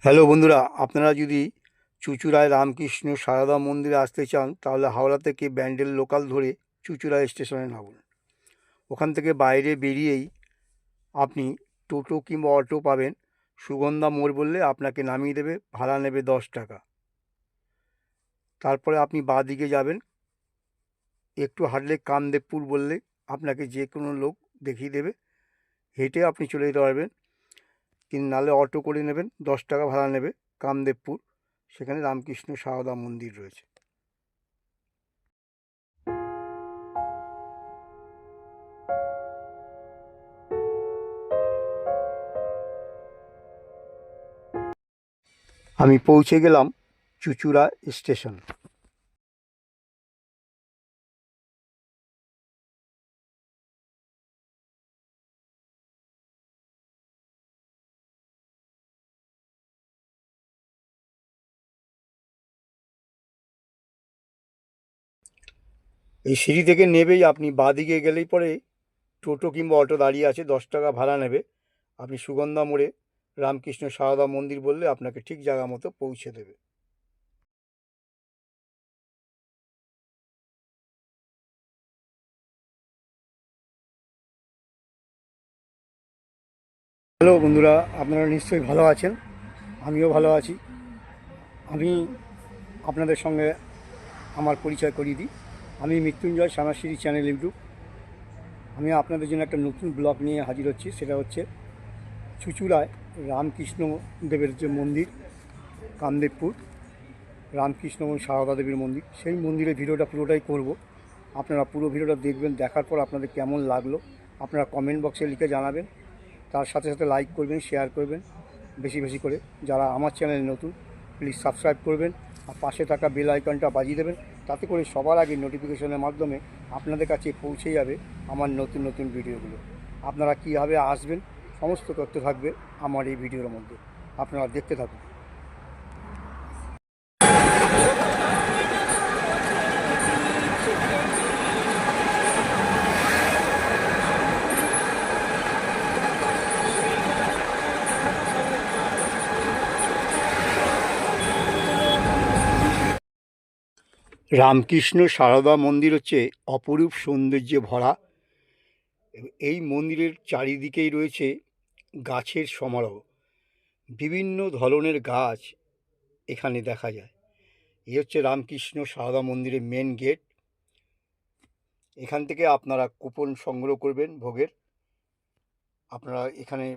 Hello বন্ধুরা, আপনারা যদি চুঁচুড়ায় রামকৃষ্ণ সারদা মন্দিরে আসতে চান তাহলে হাওড়া থেকে ব্যান্ডেল লোকাল ধরে চুঁচুড়া স্টেশনে নামুন। ওখান থেকে বাইরে বেরিয়েই আপনি টোটো কিংবা অটো পাবেন। সুগন্ধা মোড় বললে আপনাকে নামিয়ে দেবে, ভাড়া নেবে 10 টাকা। তারপরে আপনি বাঁ দিকে যাবেন, একটু হাঁটলে কামদেবপুর বললে আপনাকে যে কোনো লোক দেখিয়ে দেবে। হেঁটে আপনি চলে যেতে পারবেন, কিন্তু নাহলে অটো করে নেবেন, 10 টাকা ভাড়া নেবে। কামদেবপুর, সেখানে রামকৃষ্ণ সারদা মন্দির রয়েছে। আমি পৌঁছে গেলাম চুঁচুড়া স্টেশন। এই সিঁড়ি থেকে নেবেই আপনি বাঁদিকে গেলেই পরে টোটো কিংবা অটো দাঁড়িয়ে আছে, 10 টাকা ভাড়া নেবে। আপনি সুগন্ধা মোড়ে রামকৃষ্ণ সারদা মন্দির বললে আপনাকে ঠিক জায়গা মতো পৌঁছে দেবে। হ্যালো বন্ধুরা, আপনারা নিশ্চয়ই ভালো আছেন, আমিও ভালো আছি। আমি আপনাদের সঙ্গে আমার পরিচয় করিয়ে দিই। আমি মৃত্যুঞ্জয় শ্যামাশ্রী চ্যানেল ইউটিউব। আমি আপনাদের জন্য একটা নতুন ব্লগ নিয়ে হাজির হচ্ছি। সেটা হচ্ছে চুঁচুড়ায় রামকৃষ্ণ দেবের যে মন্দির, কামদেবপুর রামকৃষ্ণ এবং সারদা দেবীর মন্দির, সেই মন্দিরের ভিডিওটা পুরোটাই করব। আপনারা পুরো ভিডিওটা দেখবেন, দেখার পর আপনাদের কেমন লাগলো আপনারা কমেন্ট বক্সে লিখে জানাবেন। তার সাথে সাথে লাইক করবেন, শেয়ার করবেন বেশি বেশি করে। যারা আমার চ্যানেলে নতুন, প্লিজ সাবস্ক্রাইব করবেন আর পাশে থাকা বেল আইকনটা বাজিয়ে দেবেন। তাতে করে সবার আগে নোটিফিকেশনের মাধ্যমে আপনাদের কাছে পৌঁছে যাবে আমার নতুন নতুন ভিডিওগুলো। আপনারা কীভাবে আসবেন সমস্ত তথ্য থাকবে আমার এই ভিডিওর মধ্যে, আপনারা দেখতে থাকুন। রামকৃষ্ণ সারদা মন্দির হচ্ছে অপরূপ সৌন্দর্যে ভরা। এই মন্দিরের চারিদিকেই রয়েছে গাছের সমারোহ। বিভিন্ন ধরনের গাছ এখানে দেখা যায়। এই হচ্ছে রামকৃষ্ণ সারদা মন্দিরের মেন গেট। এখান থেকে আপনারা কুপন সংগ্রহ করবেন ভোগের। আপনারা এখানে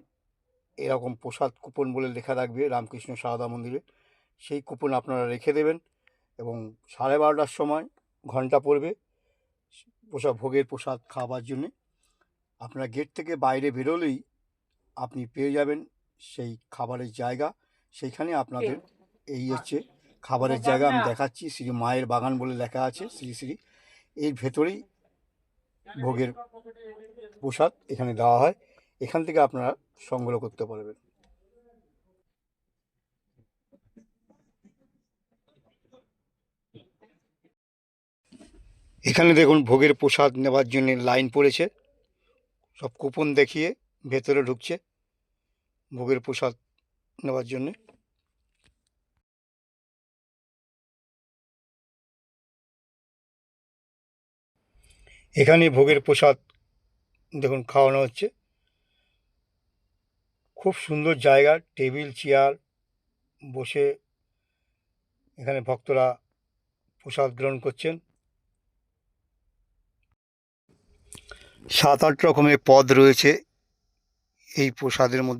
এরকম প্রসাদ কুপন বলে লেখা থাকবে রামকৃষ্ণ সারদা মন্দিরে, সেই কুপন আপনারা রেখে দেবেন এবং 12:30টার সময় ঘন্টা পড়বে ভোগের প্রসাদ খাওয়ার জন্যে। আপনারা গেট থেকে বাইরে বেরোলেই আপনি পেয়ে যাবেন সেই খাবারের জায়গা। সেইখানে আপনাদের এই হচ্ছে খাবারের জায়গা, আমি দেখাচ্ছি। শ্রী মায়ের বাগান বলে লেখা আছে, শ্রী শ্রী। এর ভেতরেই ভোগের প্রসাদ এখানে দেওয়া হয়। এখান থেকে আপনারা সংগ্রহ করতে পারবেন। এখানে দেখুন ভোগের প্রসাদ নেওয়ার জন্য লাইন পড়েছে, সব কুপন দেখিয়ে ভেতরে ঢুকছে ভোগের প্রসাদ নেওয়ার জন্যে। এখানে ভোগের প্রসাদ দেখুন খাওয়ানো হচ্ছে। খুব সুন্দর জায়গা, টেবিল চেয়ার বসে এখানে ভক্তরা প্রসাদ গ্রহণ করছেন। 7-8 রকমের পদ রয়েছে এই প্রসাদের মধ্যে।